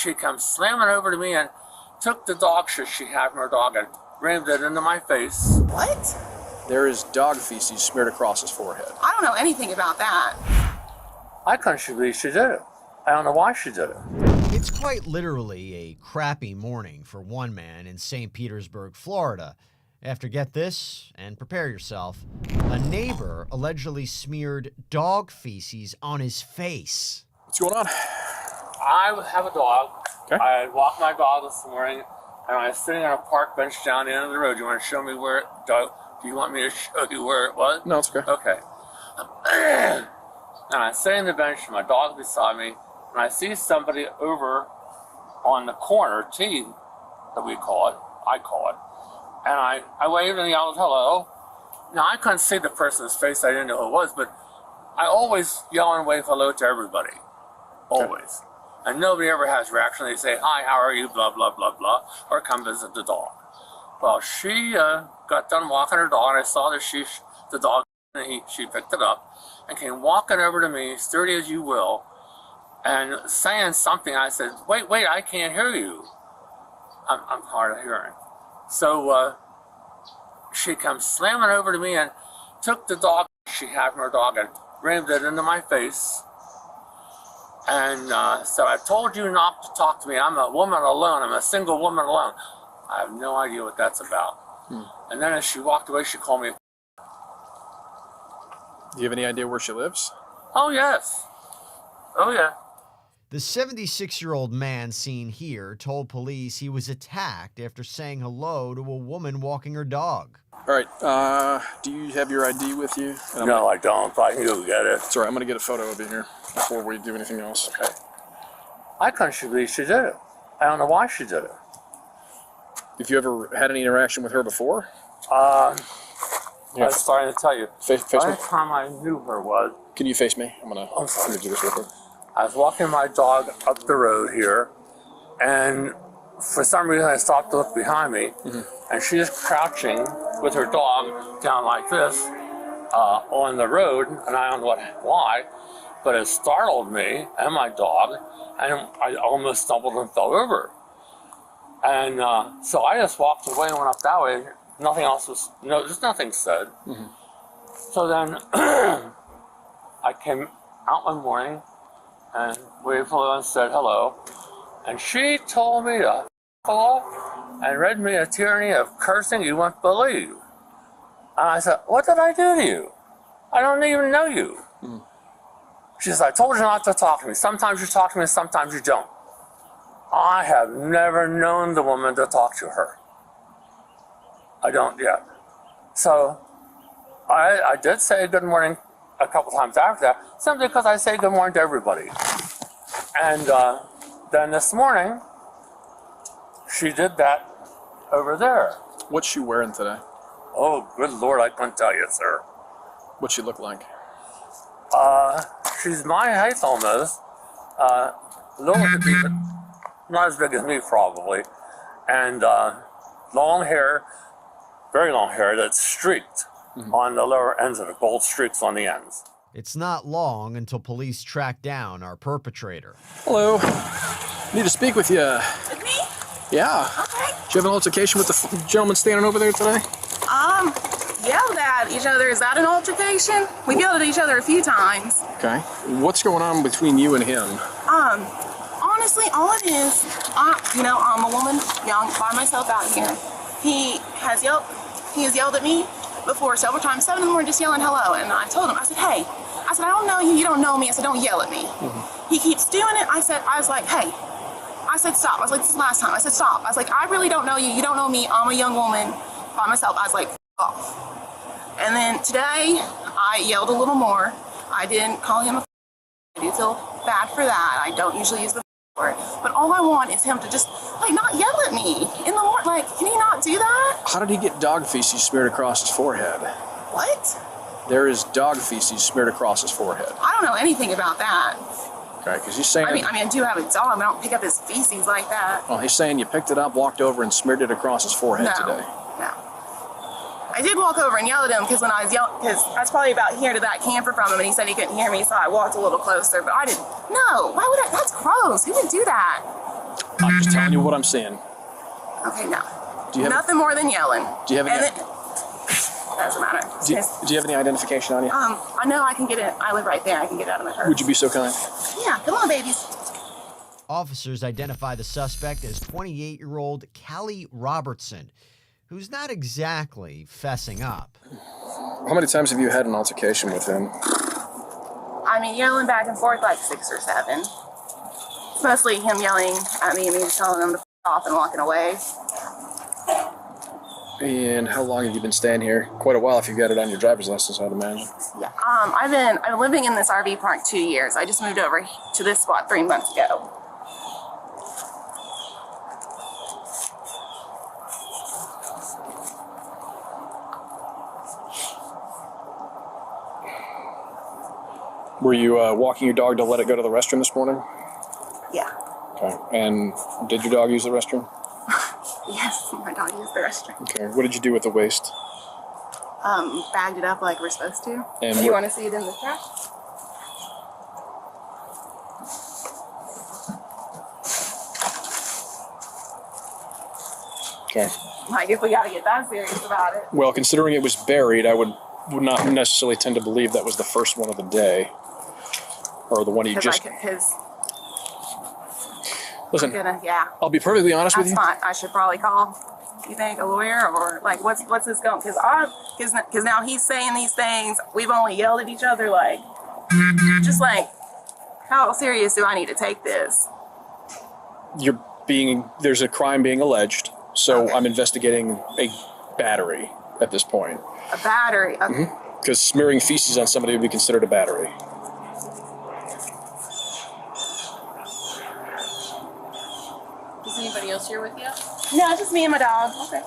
she comes slamming over to me and took the dog shit she had from her dog and rammed it into my face. What? There is dog feces smeared across his forehead. I don't know anything about that. I couldn't believe she did it. I don't know why she did it. It's quite literally a crappy morning for one man in St. Petersburg, Florida. After, get this, and prepare yourself, a neighbor allegedly smeared dog feces on his face. What's going on? I have a dog. Okay. I had walked my dog this morning, and I was sitting on a park bench down the end of the road. You want to show me where it, do you want me to show you where it was? No, it's okay. Okay. And I'm sitting on the bench, my dog beside me, and I see somebody over on the corner, T, that we call it, I call it, and I waved and yelled hello. Now, I couldn't see the person's face, I didn't know who it was, but I always yell and wave hello to everybody, always. Okay. And nobody ever has reaction. They say, hi, how are you, blah, blah, blah, blah, or come visit the dog. Well, she got done walking her dog, and I saw that the dog, and she picked it up and came walking over to me, sturdy as you will, and saying something. I said, wait, I can't hear you. I'm hard of hearing. So she comes slamming over to me and took the dog she had from her dog and rammed it into my face. And so I told you not to talk to me. I'm a woman alone. I'm a single woman alone. I have no idea what that's about. And then as she walked away, she called me. Do you have any idea where she lives? Oh, yes. Oh, yeah. The 76-year-old man seen here told police he was attacked after saying hello to a woman walking her dog. All right, do you have your ID with you? No, I don't, but I can go get it. Sorry, I'm going to get a photo of you here before we do anything else. Okay. I couldn't believe she did it. I don't know why she did it. Have you ever had any interaction with her before? I was starting to tell you. Face the me. last time I knew her was... Can you face me? I'm sorry. going to do this real quick. I was walking my dog up the road here, and for some reason I stopped to look behind me, and she is crouching with her dog down like this on the road, and I don't know why, but it startled me and my dog, and I almost stumbled and fell over. And so I just walked away and went up that way. Nothing else was, just nothing said. So then I came out one morning and waved hello and said hello. And she told me to f off and read me a tyranny of cursing you won't believe. And I said, what did I do to you? I don't even know you. She said, I told you not to talk to me. Sometimes you talk to me, sometimes you don't. I have never known the woman to talk to her. I don't yet. So I did say good morning a couple times after that, simply because I say good morning to everybody. And then this morning, she did that over there. What's she wearing today? Oh, good Lord, I couldn't tell you, sir. What's she look like? She's my height almost. A little bit, but not as big as me probably. And long hair, very long hair that's streaked on the lower ends of it, gold streaks on the ends. It's not long until police track down our perpetrator. Hello. Need to speak with you. With me? Yeah. Okay. Do you have an altercation with the gentleman standing over there today? Yelled at each other. Is that an altercation? We've yelled at each other a few times. Okay. What's going on between you and him? Honestly, all it is, I'm a woman, young, by myself out here. He has yelled at me before several times, 7 in the morning, just yelling hello. And I told him, I said, hey, I don't know you, you don't know me. I said, don't yell at me. He keeps doing it. I was like, hey. I said, stop. I was like, this is the last time. I said, stop. I was like, I really don't know you. You don't know me. I'm a young woman by myself. I was like, off. And then today, I yelled a little more. I didn't call him a I do feel bad for that. I don't usually use the word. But all I want is him to just, not yell at me in the morning. Can he not do that? How did he get dog feces smeared across his forehead? What? There is dog feces smeared across his forehead. I don't know anything about that. Okay, because he's saying... I do have a dog, but I don't pick up his feces like that. Well, he's saying you picked it up, walked over, and smeared it across his forehead today. No. I did walk over and yell at him because when I was yelling, because I was probably about here to that camper from him, and he said he couldn't hear me, so I walked a little closer, but I didn't. No, why would I? That's gross. Who would do that? I'm just telling you what I'm seeing. Okay, no. Do you have Nothing more than yelling. Do you have any? Doesn't matter. Do you have any identification on you? I know I can get it. I live right there. I can get it out of my purse. Would you be so kind? Yeah, come on, babies. Officers identify the suspect as 28-year-old Callie Robertson, who's not exactly fessing up. How many times have you had an altercation with him? I mean, yelling back and forth like 6 or 7. It's mostly him yelling at me and me just telling him to f*** off and walking away. And how long have you been staying here? Quite a while if you've got it on your driver's license, I'd imagine. Yeah. I've been living in this RV park 2 years. I just moved over to this spot 3 months ago. Were you walking your dog to let it go to the restroom this morning? Yeah. Okay. And did your dog use the restroom? Yes, my dog used the restroom. Okay. What did you do with the waste? Bagged it up like we're supposed to. And Do you want to see it in the trash? Okay. Like, if we got to get that serious about it. Well, considering it was buried, I would not necessarily tend to believe that was the first one of the day. Or the one you just... Listen, Yeah. I'll be perfectly honest with you. That's fine. I should probably call, you think, a lawyer? Or, like, what's this going? Because now he's saying these things. We've only yelled at each other, like, just like, how serious do I need to take this? There's a crime being alleged, so Okay. I'm investigating a battery at this point. A battery. Okay. Because smearing feces on somebody would be considered a battery. Is anybody else here with you? No, just me and my dog. Okay.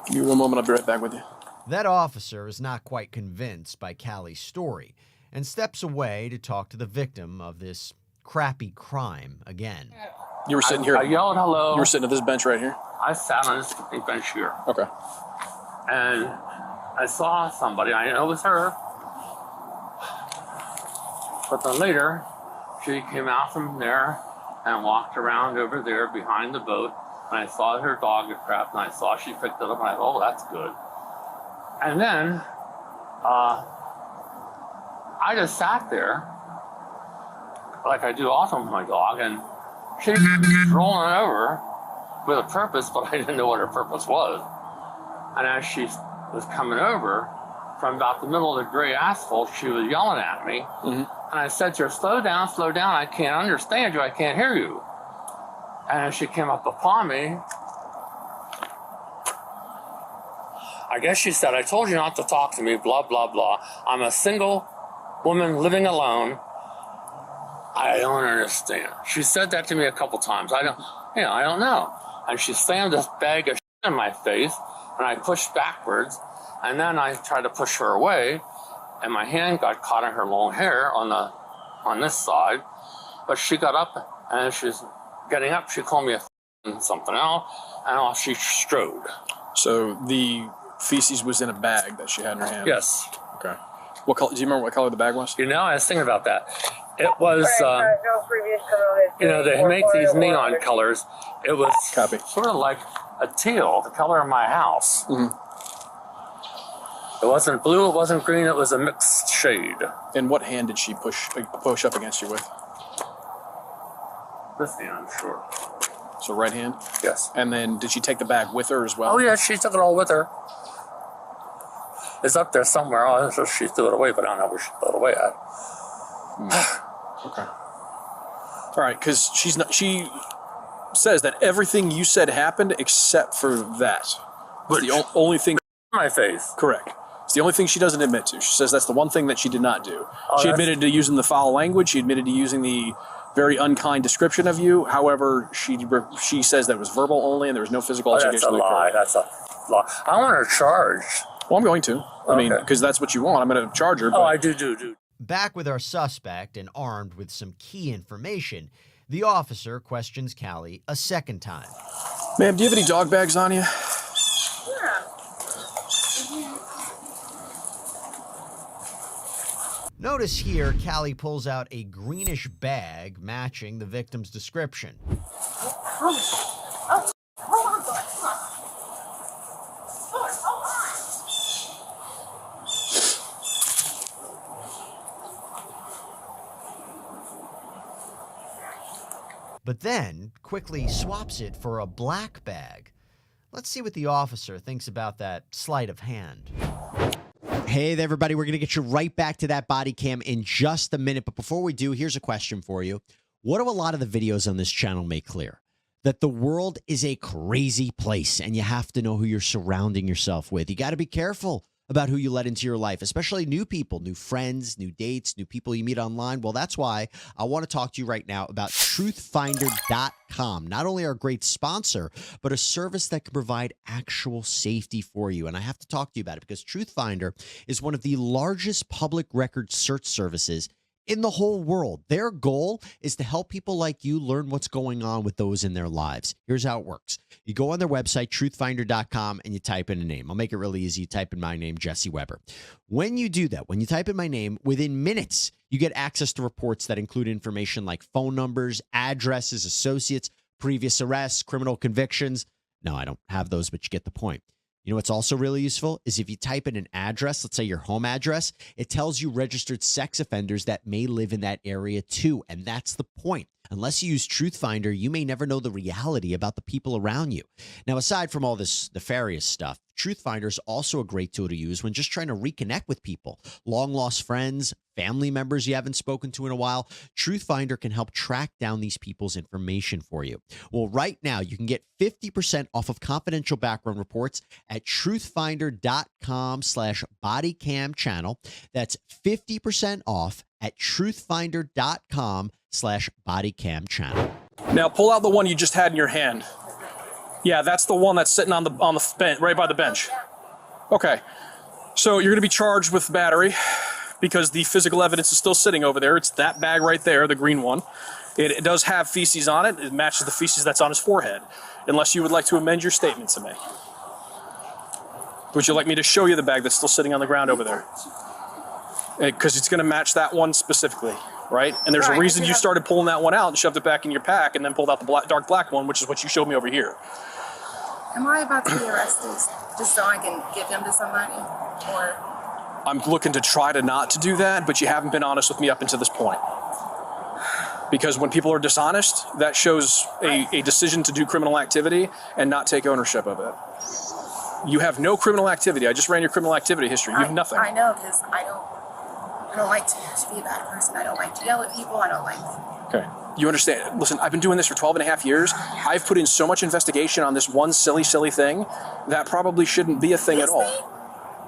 Give me one moment, I'll be right back with you. That officer is not quite convinced by Callie's story and steps away to talk to the victim of this crappy crime again. You were sitting here. I yelled hello. You were sitting at this bench right here? I sat on this bench here. Okay. And I saw somebody. I know it was her. But then later, she came out from there and walked around over there behind the boat. And I saw her dog get trapped, and I saw she picked it up, and I thought, oh, that's good. And then I just sat there, like I do often with my dog, and she was rolling over with a purpose, but I didn't know what her purpose was. And as she was coming over from about the middle of the gray asphalt, she was yelling at me. Mm-hmm. And I said to her, slow down, I can't understand you, I can't hear you. And as she came up upon me, I guess she said, I told you not to talk to me, blah, blah, blah. I'm a single woman living alone. I don't understand. She said that to me a couple times. I don't know. And she slammed this bag of shit in my face, and I pushed backwards, and then I tried to push her away, and my hand got caught in her long hair on this side. But she got up, and she's getting up. She called me something else, and off she strode. So the feces was in a bag that she had in her hand? Yes. Okay. What color? Do you remember what color the bag was? You know, I was thinking about that. It was, they make these neon colors. It was Copy. sort of like a teal, the color of my house. Mm-hmm. It wasn't blue, it wasn't green, it was a mixed shade. And what hand did she push up against you with? This hand, I'm sure. So right hand? Yes. And then did she take the bag with her as well? Oh, yeah, she took it all with her. It's up there somewhere. Oh, so she threw it away, but I don't know where she threw it away at. Okay. All right, because she says that everything you said happened except for that. It's the only thing. My face. Correct. It's the only thing she doesn't admit to. She says that's the one thing that she did not do. Oh, she admitted to using the foul language. She admitted to using the very unkind description of you. However, she says that it was verbal only and there was no physical altercation. That's a lie. That's a lie. I want her charged. Well, I'm going to. I mean, because that's what you want. I'm going to charge her. Oh, I do. Back with our suspect and armed with some key information, the officer questions Callie a second time. Ma'am, do you have any dog bags on you? Yeah. Notice here, Callie pulls out a greenish bag matching the victim's description. Oh, hold on, Thor. Hold on. Thor, hold on. But then quickly swaps it for a black bag. Let's see what the officer thinks about that sleight of hand. Hey there, everybody. We're going to get you right back to that body cam in just a minute. But before we do, here's a question for you. What do a lot of the videos on this channel make clear? That the world is a crazy place, and you have to know who you're surrounding yourself with. You got to be careful about who you let into your life, especially new people, new friends, new dates, new people you meet online. Well, that's why I want to talk to you right now about truthfinder.com. Not only our great sponsor, but a service that can provide actual safety for you. And I have to talk to you about it because Truthfinder is one of the largest public record search services in the whole world. Their goal is to help people like you learn what's going on with those in their lives. Here's how it works. You go on their website, truthfinder.com, and you type in a name. I'll make it really easy. You type in my name, Jesse Weber. When you do that, when you type in my name, within minutes, you get access to reports that include information like phone numbers, addresses, associates, previous arrests, criminal convictions. No, I don't have those, but you get the point. You know what's also really useful is if you type in an address, let's say your home address, it tells you registered sex offenders that may live in that area too. And that's the point. Unless you use Truthfinder, you may never know the reality about the people around you. Now, aside from all this nefarious stuff, Truthfinder is also a great tool to use when just trying to reconnect with people, long-lost friends, family members you haven't spoken to in a while. Truthfinder can help track down these people's information for you. Well, right now, you can get 50% off of confidential background reports at truthfinder.com/bodycam channel. That's 50% off at truthfinder.com/bodycam channel. Now pull out the one you just had in your hand. Yeah, that's the one that's sitting on the bench, right by the bench. Okay, so you're going to be charged with battery because the physical evidence is still sitting over there. It's that bag right there, the green one. It does have feces on it. It matches the feces that's on his forehead. Unless you would like to amend your statement to me. Would you like me to show you the bag that's still sitting on the ground over there? Because it's going to match that one specifically, right? And there's a reason you started pulling that one out and shoved it back in your pack and then pulled out the dark black one, which is what you showed me over here. Am I about to be arrested just so I can give him to somebody? Or I'm looking to try to not to do that, but you haven't been honest with me up until this point. Because when people are dishonest, that shows a decision to do criminal activity and not take ownership of it. You have no criminal activity. I just ran your criminal activity history. You have nothing. I know, because I don't like to be a bad person. I don't like to yell at people. I don't like Okay. You understand? Listen, I've been doing this for 12 and a half years. I've put in so much investigation on this one silly thing that probably shouldn't be a thing at all.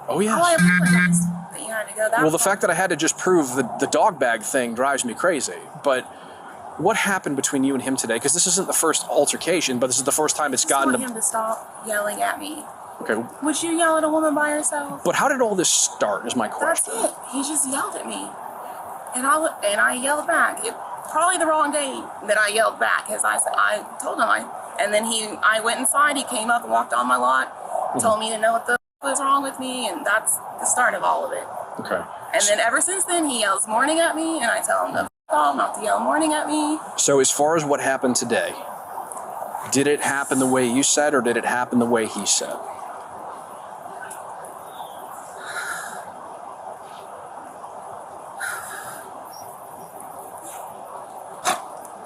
Oh, yes. Oh, I apologize that you had to go that Well, the far. fact that I had to just prove the dog bag thing drives me crazy. But what happened between you and him today? Because this isn't the first altercation, but this is the first time it's I gotten just want him to stop yelling at me. Okay. Would you yell at a woman by herself? But how did all this start is my question. That's it. He just yelled at me. And I yelled back. Probably the wrong day that I yelled back, because I told him and then I went inside, he came up and walked on my lot, told me to know what the was wrong with me, and that's the start of all of it. Okay. And then ever since then, he yells morning at me, and I tell him to off, not to yell morning at me. So as far as what happened today, did it happen the way you said, or did it happen the way he said?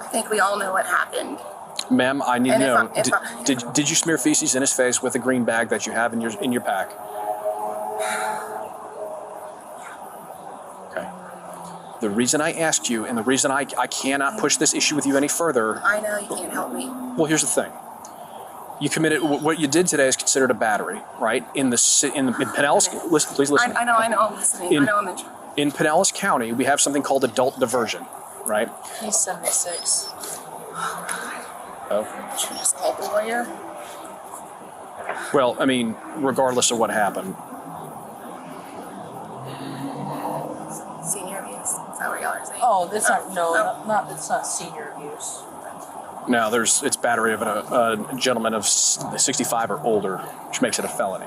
I think we all know what happened. Ma'am, I need to know, if did you smear feces in his face with a green bag that you have in your pack? Okay. The reason I asked you, and the reason I cannot push this issue with you any further. I know you can't help me. Well, here's the thing. You committed, what you did today is considered a battery, right? In Pinellas, listen, please listen. I know, I'm listening. I know I'm in trouble. In Pinellas County, we have something called adult diversion, right? He's 76. Oh. Should we just call the lawyer? Well, I mean, regardless of what happened. Senior abuse. Is that what y'all are saying? Oh, that's it's not senior abuse. No, it's battery of a gentleman of 65 or older, which makes it a felony.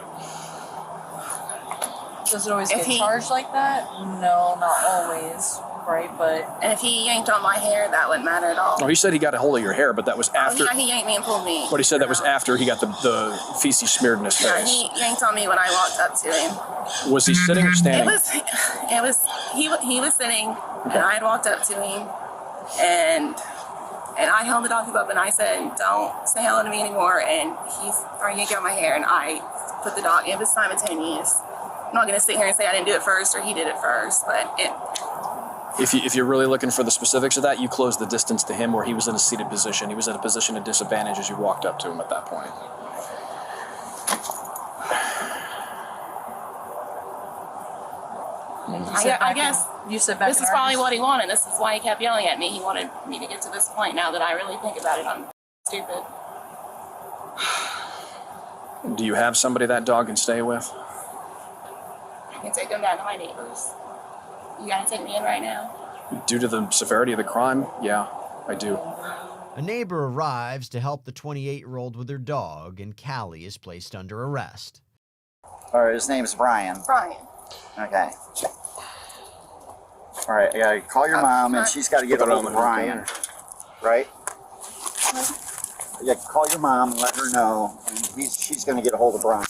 Does it always If get he- charged like that? No, not always, right? But And if he yanked on my hair, that wouldn't matter at all. Oh, he said he got a hold of your hair, but that was after. Yeah, he yanked me and pulled me. But he said that was after he got the feces smeared in his Yeah, face. he yanked on me when I walked up to him. Was he sitting or standing? He was sitting, and I had walked up to him, and I held the dog up, and I said, "Don't say hello to me anymore." And he started yanking on my hair, and I put the dog. It was simultaneous. I'm not gonna sit here and say I didn't do it first or he did it first, but it. If you're really looking for the specifics of that, you closed the distance to him where he was in a seated position. He was in a position of disadvantage as you walked up to him at that point. I guess you sit back. this is probably what he wanted. This is why he kept yelling at me. He wanted me to get to this point. Now that I really think about it, I'm stupid. Do you have somebody that dog can stay with? I can take him down to my neighbors. You gotta take me in right now. Due to the severity of the crime, yeah, I do. A neighbor arrives to help the 28-year-old with her dog, and Callie is placed under arrest. All right, his name's Brian. Brian. Okay. All right, I gotta call your mom, and she's got to get a hold of Brian. Right? Yeah, call your mom and let her know, and she's going to get a hold of Brian.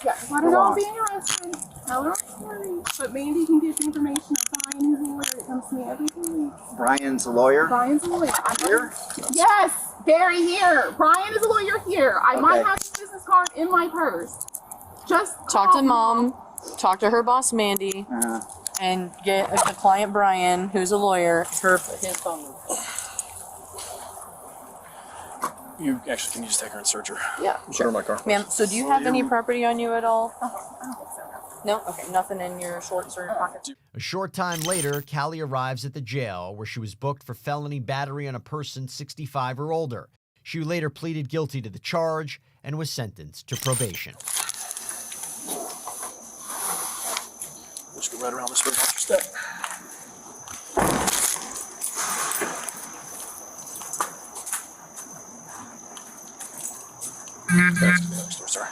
Yeah, let her know I'm being arrested. Tell her I'm sorry. But Mandy can get the information of Brian, who's a lawyer. It comes to me every 2 weeks. Brian's a lawyer? Brian's a lawyer. Here? Yes, Barry here. Brian is a lawyer here. I might Okay. have his business card in my purse. Just Talk call to mom. Talk to her boss Mandy, and get the client Brian, who's a lawyer, his phone number. You actually can you just take her and search her? Yeah. Put her in my car. Ma'am, so do you have any property on you at all? I don't think so. No? Okay, nothing in your shorts or your pockets? A short time later, Callie arrives at the jail where she was booked for felony battery on a person 65 or older. She later pleaded guilty to the charge and was sentenced to probation. Let's go right around this way. Watch your step. Sorry.